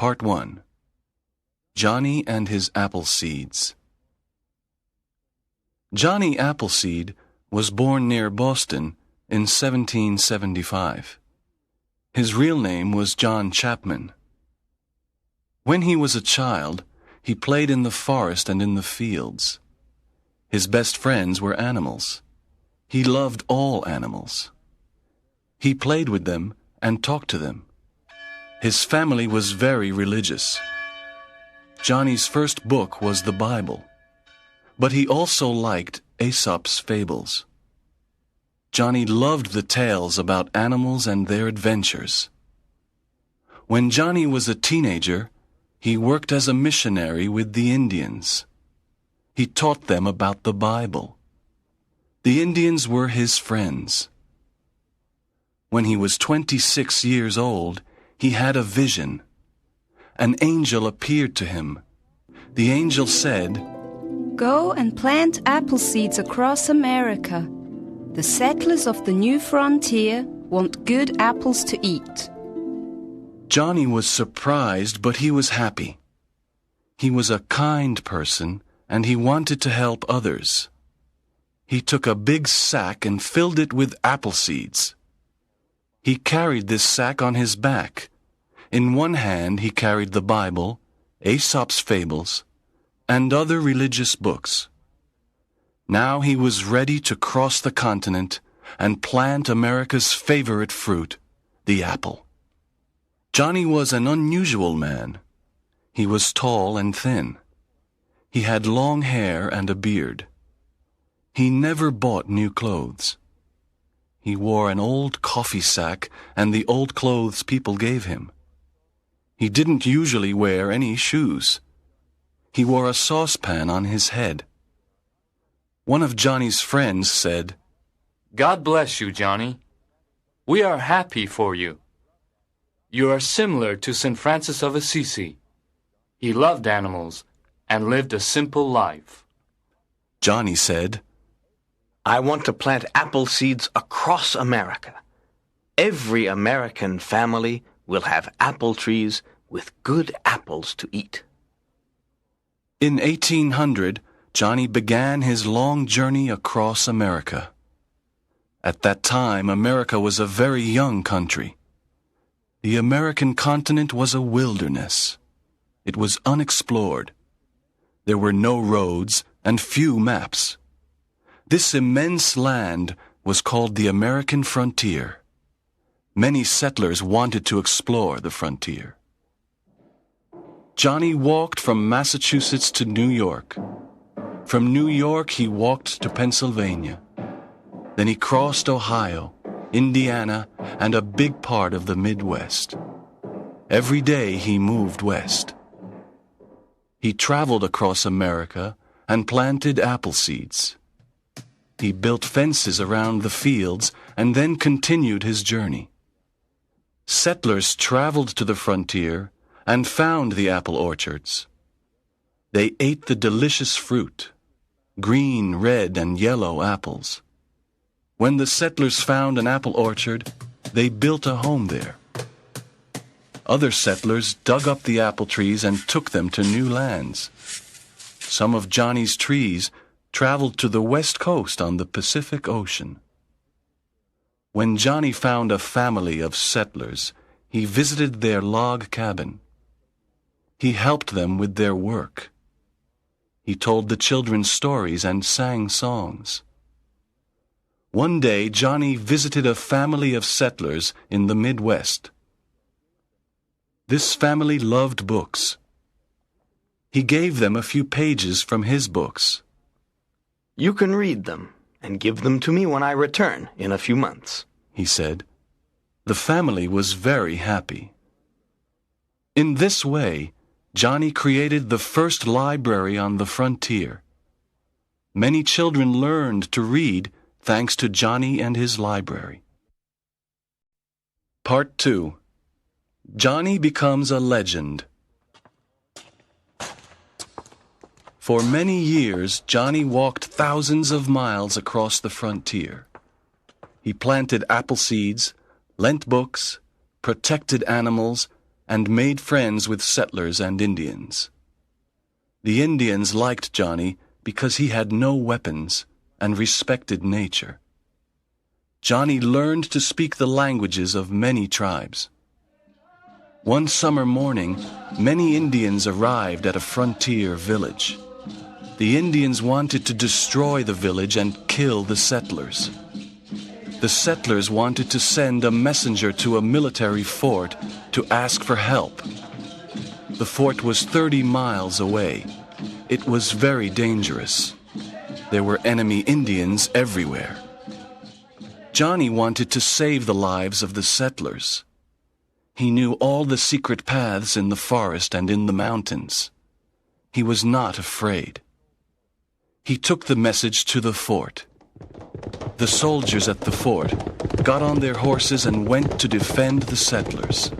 Part 1. Johnny and his Apple Seeds. Johnny Appleseed was born near Boston in 1775. His real name was John Chapman. When he was a child, he played in the forest and in the fields. His best friends were animals. He loved all animals. He played with them and talked to them. His family was very religious. Johnny's first book was the Bible, but he also liked Aesop's fables. Johnny loved the tales about animals and their adventures. When Johnny was a teenager, he worked as a missionary with the Indians. He taught them about the Bible. The Indians were his friends. When he was 26 years old, he had a vision. An angel appeared to him. The angel said, "Go and plant apple seeds across America. The settlers of the new frontier want good apples to eat." Johnny was surprised, but he was happy. He was a kind person, and he wanted to help others. He took a big sack and filled it with apple seeds. He carried this sack on his back. In one hand he carried the Bible, Aesop's fables, and other religious books. Now he was ready to cross the continent and plant America's favorite fruit, the apple. Johnny was an unusual man. He was tall and thin. He had long hair and a beard. He never bought new clothes. He wore an old coffee sack and the old clothes people gave him. He didn't usually wear any shoes. He wore a saucepan on his head. One of Johnny's friends said, "God bless you, Johnny. We are happy for you. You are similar to St. Francis of Assisi. He loved animals and lived a simple life." Johnny said, "I want to plant apple seeds across America. Every American family will have apple trees with good apples to eat." In 1800, Johnny began his long journey across America. At that time, America was a very young country. The American continent was a wilderness. It was unexplored. There were no roads and few maps. This immense land was called the American frontier. Many settlers wanted to explore the frontier. Johnny walked from Massachusetts to New York. From New York he walked to Pennsylvania. Then he crossed Ohio, Indiana, and a big part of the Midwest. Every day he moved west. He traveled across America and planted apple seeds. He built fences around the fields and then continued his journey. Settlers traveled to the frontier and found the apple orchards. They ate the delicious fruit, green, red, and yellow apples. When the settlers found an apple orchard, they built a home there. Other settlers dug up the apple trees and took them to new lands. Some of Johnny's trees traveled to the west coast on the Pacific Ocean. When Johnny found a family of settlers, he visited their log cabin. He helped them with their work. He told the children stories and sang songs. One day, Johnny visited a family of settlers in the Midwest. This family loved books. He gave them a few pages from his books. "You can read them and give them to me when I return in a few months," he said. The family was very happy. In this way, Johnny created the first library on the frontier. Many children learned to read thanks to Johnny and his library. Part 2. Johnny becomes a legend. For many years, Johnny walked thousands of miles across the frontier. He planted apple seeds, lent books, protected animals, and made friends with settlers and Indians. The Indians liked Johnny because he had no weapons and respected nature. Johnny learned to speak the languages of many tribes. One summer morning, many Indians arrived at a frontier village. The Indians wanted to destroy the village and kill the settlers. The settlers wanted to send a messenger to a military fort to ask for help. The fort was 30 miles away. It was very dangerous. There were enemy Indians everywhere. Johnny wanted to save the lives of the settlers. He knew all the secret paths in the forest and in the mountains. He was not afraid. He took the message to the fort. The soldiers at the fort got on their horses and went to defend the settlers.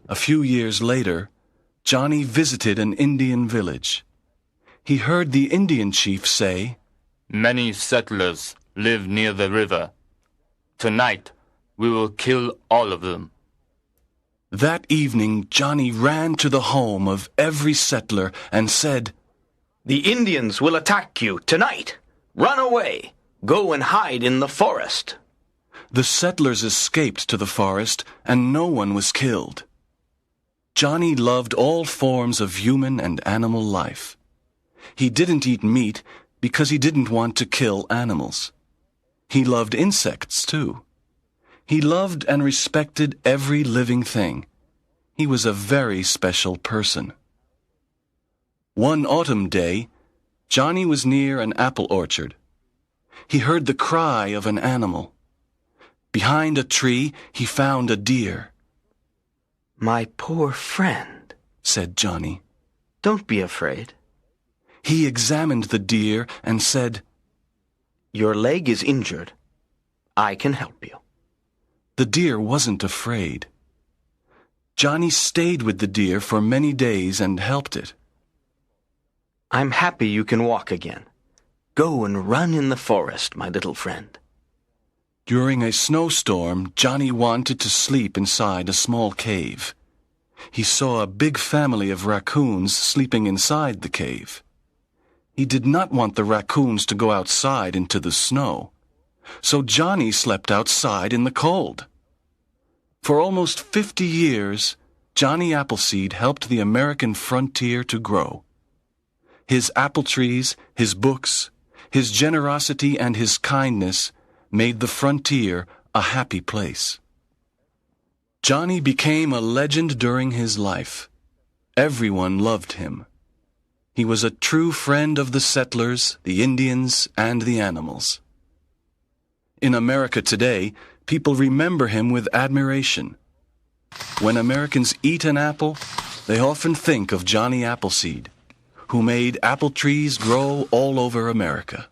A few years later, Johnny visited an Indian village. He heard the Indian chief say, "Many settlers live near the river. Tonight, we will kill all of them." That evening, Johnny ran to the home of every settler and said, "The Indians will attack you tonight. Run away. Go and hide in the forest." The settlers escaped to the forest, and no one was killed. Johnny loved all forms of human and animal life. He didn't eat meat because he didn't want to kill animals. He loved insects, too. He loved and respected every living thing. He was a very special person. One autumn day, Johnny was near an apple orchard. He heard the cry of an animal. Behind a tree, he found a deer. "My poor friend," said Johnny. "Don't be afraid." He examined the deer and said, "Your leg is injured. I can help you." The deer wasn't afraid. Johnny stayed with the deer for many days and helped it. "I'm happy you can walk again. Go and run in the forest, my little friend." During a snowstorm, Johnny wanted to sleep inside a small cave. He saw a big family of raccoons sleeping inside the cave. He did not want the raccoons to go outside into the snow, so Johnny slept outside in the cold. For almost 50 years, Johnny Appleseed helped the American frontier to grow. His apple trees, his books, his generosity and his kindness made the frontier a happy place. Johnny became a legend during his life. Everyone loved him. He was a true friend of the settlers, the Indians, and the animals. In America today, people remember him with admiration. When Americans eat an apple, they often think of Johnny Appleseed, who made apple trees grow all over America.